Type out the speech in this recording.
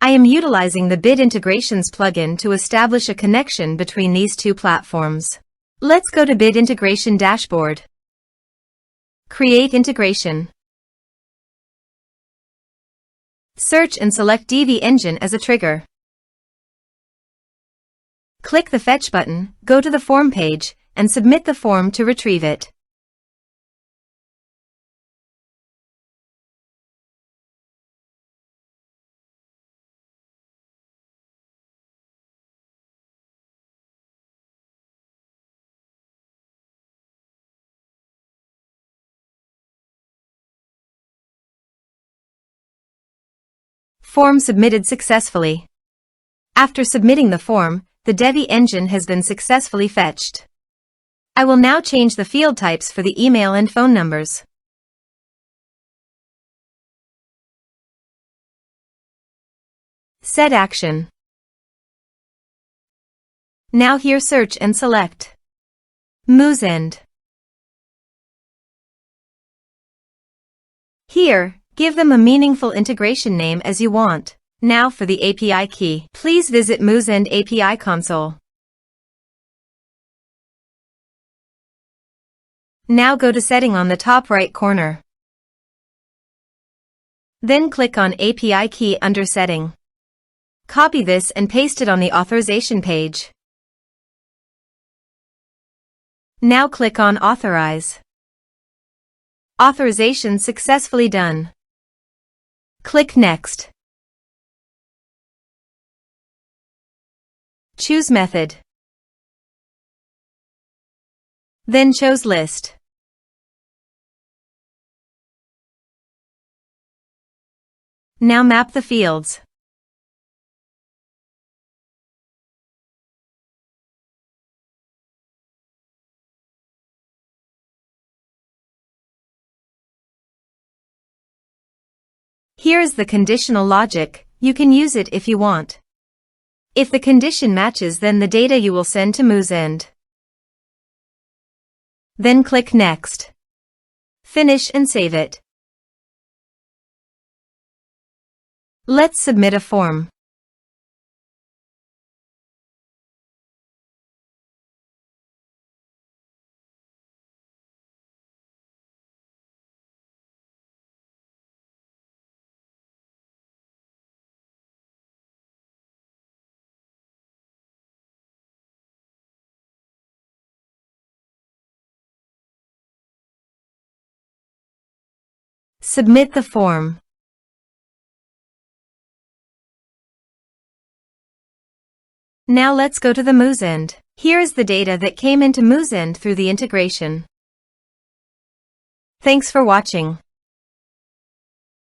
I am utilizing the Bit Integrations plugin to establish a connection between these two platforms. Let's go to Bit Integration Dashboard. Create integration. Search and select Divi Engine as a trigger. Click the Fetch button, go to the form page, and submit the form to retrieve it. Form submitted successfully. After submitting the form, the Divi engine has been successfully fetched. I will now change the field types for the email and phone numbers. Set action. Now here search and select Moosend. Here, give them a meaningful integration name as you want. Now for the API key. Please visit Moosend API console. Now go to Setting on the top right corner. Then click on API key under Setting. Copy this and paste it on the authorization page. Now click on Authorize. Authorization successfully done. Click Next. Choose Method. Then choose List. Now map the fields. Here is the conditional logic. You can use it if you want. If the condition matches, then the data you will send to Moosend. Then click Next. Finish and save it. Let's submit a form. Submit the form. Now let's go to the Moosend. Here is the data that came into Moosend through the integration. Thanks for watching.